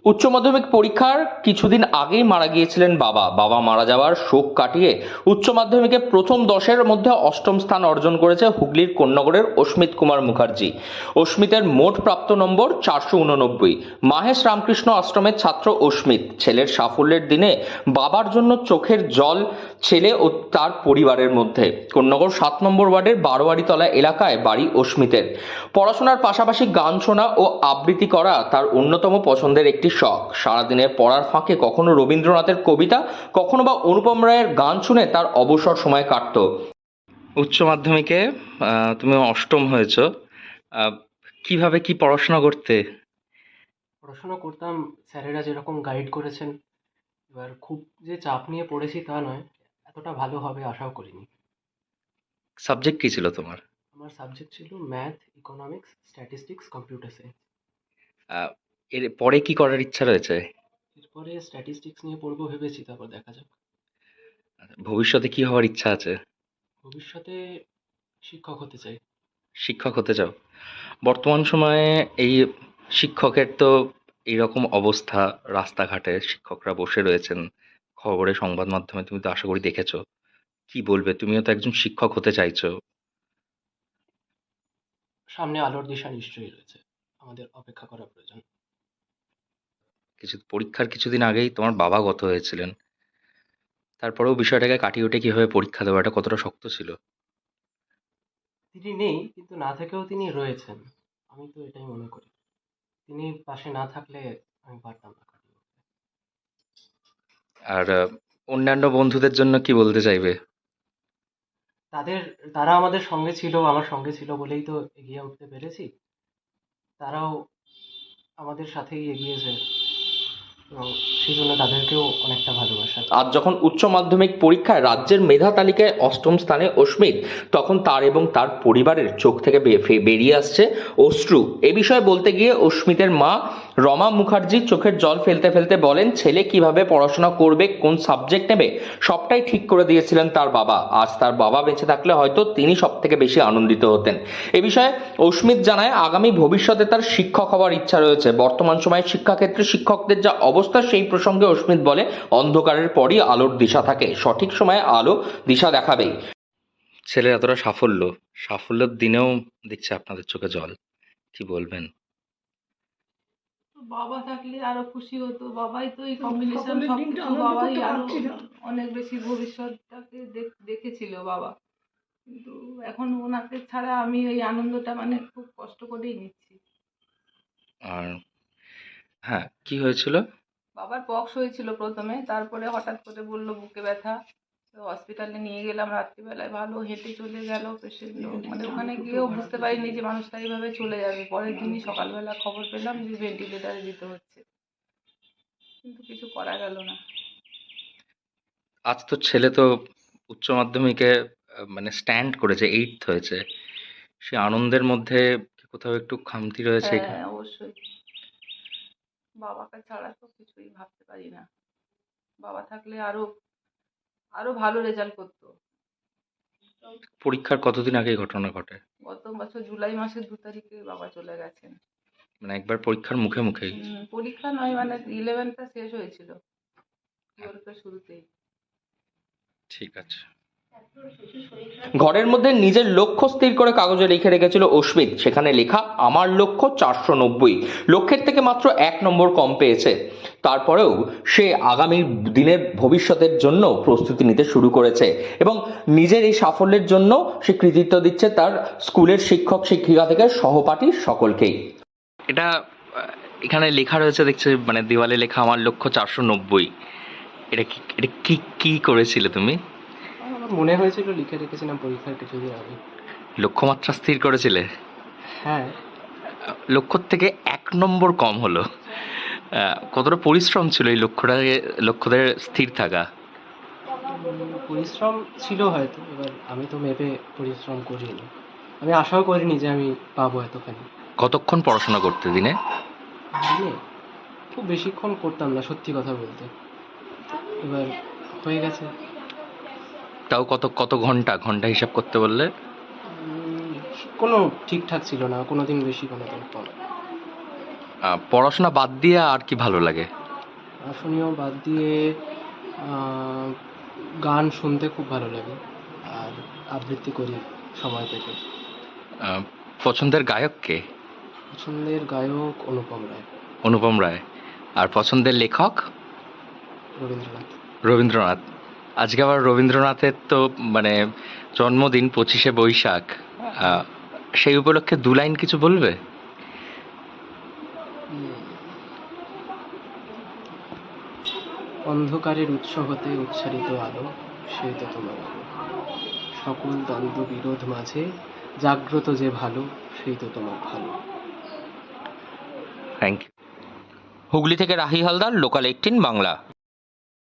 উচ্চ মাধ্যমিক পরীক্ষার কিছুদিন আগেই মারা গিয়েছিলেন বাবা। বাবা মারা যাওয়ার শোক কাটিয়ে উচ্চ মাধ্যমিকে প্রথম 10-এর মধ্যে অষ্টম স্থান অর্জন করেছে হুগলির কোন্নগরের অস্মিত কুমার মুখার্জি। অস্মিতের মোট প্রাপ্ত নম্বর 489। মাহেশ রামকৃষ্ণ আশ্রমের ছাত্র অস্মিত। ছেলের সাফল্যের দিনে বাবার জন্য চোখের জল ছেলে ও তার পরিবারের মধ্যে। কোন্নগর 7 নম্বর ওয়ার্ডের বারোয়ারিতলা এলাকায় বাড়ি অস্মিতের। পড়াশোনার পাশাপাশি গান শোনা ও আবৃত্তি করা তার অন্যতম পছন্দের একটি শখ। সারাদিনের পড়ার ফাঁকে কখনো রবীন্দ্রনাথের কবিতা, কখনো বা অনুপম রায়ের গান শুনে তার অবসর সময় কাটত। উচ্চ মাধ্যমিকে তুমি অষ্টম হয়েছো। কিভাবে কি পড়াশোনা করতে? পড়াশোনা করতাম, স্যারেরা যেরকম গাইড করেছেন। এবার খুব যে চাপ নিয়ে পড়েছি তা নয়, এতটা ভালো হবে আশাও করিনি। সাবজেক্ট কি ছিল তোমার? আমার সাবজেক্ট ছিল math, economics, statistics, computer science. আহ, এর পরে কি করার ইচ্ছা রয়েছে? এরপরে স্ট্যাটিস্টিক্স নিয়ে পড়বো ভেবেছি, তারপর দেখা যাক। ভবিষ্যতে কি হওয়ার ইচ্ছা আছে? ভবিষ্যতে শিক্ষক হতে চাই। শিক্ষক হতে চাও? বর্তমান সময়ে এই শিক্ষকের তো এইরকম অবস্থা, রাস্তাঘাটে শিক্ষকরা বসে রয়েছেন, খবরে সংবাদ মাধ্যমে তুমি তো আশা করি দেখেছো। কি বলবে? তুমিও তো একজন শিক্ষক হতে চাইছো। সামনে আলোর দিশা নিশ্চয়ই রয়েছে, আমাদের অপেক্ষা করা প্রয়োজন। পরীক্ষার কিছুদিন আগেই তোমার বাবা গত হয়েছিলেন। তারপরেও বিষয়টাকে কাটিয়ে উঠে কিভাবে পরীক্ষা দেওয়াটা কতটা শক্ত ছিল? তিনি নেই, কিন্তু না থেকেও তিনি রয়েছেন। আমি তো এটাই মনে করি, তিনি পাশে না থাকলে আমি পারতাম না কাটিয়ে উঠতে। আর অন্যান্য বন্ধুদের জন্য কি বলতে চাইবে? তাদের তারা আমাদের সঙ্গে ছিল, আমার সঙ্গে ছিল বলেই তো এগিয়ে উঠতে পেরেছি। তারাও আমাদের সাথেই এগিয়েছে, এবং সেই জন্য তাদেরকেও অনেকটা ভালোবাসা। আজ যখন উচ্চ মাধ্যমিক পরীক্ষায় রাজ্যের মেধা তালিকায় অষ্টম স্থানে অস্মিত, তখন তার এবং তার পরিবারের চোখ থেকে বেরিয়ে আসছে অশ্রু। এ বিষয়ে বলতে গিয়ে অস্মিতের মা রমা মুখার্জি চোখের জল ফেলতে ফেলতে বলেন, ছেলে কিভাবে পড়াশোনা করবে, কোন সাবজেক্ট নেবে, সবটাই ঠিক করে দিয়েছিলেন তার বাবা। আজ তার বাবা বেঁচে থাকলে হয়তো তিনি সব থেকে বেশি আনন্দিত হতেন। এ বিষয়ে অস্মিত জানায়, আগামী ভবিষ্যতে তার শিক্ষক হওয়ার ইচ্ছা রয়েছে। বর্তমান সময়ে শিক্ষাক্ষেত্রে শিক্ষকদের যা অবস্থা, সেই প্রসঙ্গে অস্মিত বলে, অন্ধকারের পরই আলোর দিশা থাকে, সঠিক সময়ে আলো দিশা দেখাবেই। ছেলের এতটা সাফল্যের দিনেও দেখছে আপনাদের চোখে জল। কি বলবেন? বাবা থাকলে আরো খুশি হতো। বাবাই তো এই কম্বিনেশন সবকিছু, বাবাই আরো অনেক বেশি ভবিষ্যৎটাকে দেখেছিল বাবা। কিন্তু এখন ওনাকে ছাড়া আমি এই আনন্দটা মানে খুব কষ্ট করেই নিচ্ছি। আর হ্যাঁ, কি হয়েছিল? বাবার পক্স হয়েছিল প্রথমে, তারপরে হঠাৎ করে বললো বুকে ব্যথা। তো হসপিটালে নিয়ে গেলাম রাত্রিবেলায়, ভালো হেঁটে চলে গেল পেশেন্ট। মানে ওখানে গিয়েও বুঝতে পারিনি যে মানুষটা এইভাবে চলে যাবে। পরের দিনই সকালবেলা খবর পেলাম যে ভেন্টিলেটারে দিতে হচ্ছে, কিন্তু কিছু করা গেল না। আজ তো ছেলে তো উচ্চ মাধ্যমিকে মানে স্ট্যান্ড করেছে, 8th হয়েছে। সে আনন্দের মধ্যে কি কোথাও একটু খামতি রয়েছে? হ্যাঁ, অবশ্যই। বাবাকে ছাড়া তো কিছুই ভাবতে পারি না। বাবা থাকলে আরো আরো ভালো রেজাল্ট করতো। পরীক্ষার কতদিন আগে এই ঘটনা ঘটে? গত বছর জুলাই মাসের 2 তারিখে বাবা চলে গেছেন। মানে একবার পরীক্ষার মুখেই? পরীক্ষা নয়, মানে 11টা শেষ হয়েছিল, 12টা শুরুতেই। ঠিক আছে। ঘরের মধ্যে নিজের লক্ষ্য স্থির করে কাগজে লিখে রেখেছিল অস্মিত। সেখানে লেখা, আমার লক্ষ্য 490। লক্ষ্যের থেকে মাত্র 1 নম্বর কম পেয়েছে। তারপরেও সে আগামী দিনের ভবিষ্যতের জন্য প্রস্তুতি নিতে শুরু করেছে, এবং নিজের এই সাফল্যের জন্য সে কৃতিত্ব দিচ্ছে তার স্কুলের শিক্ষক শিক্ষিকা থেকে সহপাঠী সকলকেই। এটা এখানে লেখা রয়েছে দেখছে, মানে দেওয়ালে লেখা, আমার লক্ষ্য 490। এটা কি কি করেছিলে তুমি? আমার মনে হয়েছিল, লিখে রেখেছিলাম পরীক্ষার কিছুদিন আগে। লক্ষ্যমাত্রা স্থির করেছিলে? হ্যাঁ। লক্ষ্যর থেকে 1 নম্বর কম হলো। কতটা পরিশ্রম ছিল এই লক্ষ্যতে স্থির থাকা? পরিশ্রম ছিল হয়তো, এবার আমি তো মেপে পরিশ্রম করিনি। আমি আশাও করিনি যে আমি পাবো এতখানি। কতক্ষণ পড়াশোনা করতে দিনে? দিনে খুব বেশিক্ষণ করতাম না, সত্যি কথা বলতে। এবার হয়ে গেছে। তাও কত কত ঘন্টা ঘন্টা হিসাব করতে বললে? কোনো ঠিকঠাক ছিল না, কোনো দিন বেশি কোনো দিন কম। পড়াশোনা বাদ দিয়ে আর কি ভালো লাগে? পড়াশুনিও বাদ দিয়ে গান শুনতে খুব ভালো লাগে, আর আবৃত্তি করি সময় পেলে। আহ, পছন্দের গায়ক কে? পছন্দের গায়ক অনুপম রায়। অনুপম রায়। আর পছন্দের লেখক? রবীন্দ্রনাথ। রবীন্দ্রনাথ। আজকে আবার রবীন্দ্রনাথের তো মানে জন্মদিন 25শে বৈশাখ। সেই উপলক্ষে দু লাইন কিছু বলবে? অন্ধকারের উৎস হতে উচ্চারিত আলো, সেই তো তোমার আলো। সকল দ্বন্দ্ব বিরোধ মাঝে জাগ্রত যে ভালো, সেই তো তোমার ভালো। Thank you. হুগলি থেকে রাহি হালদার, লোকাল 18 বাংলা।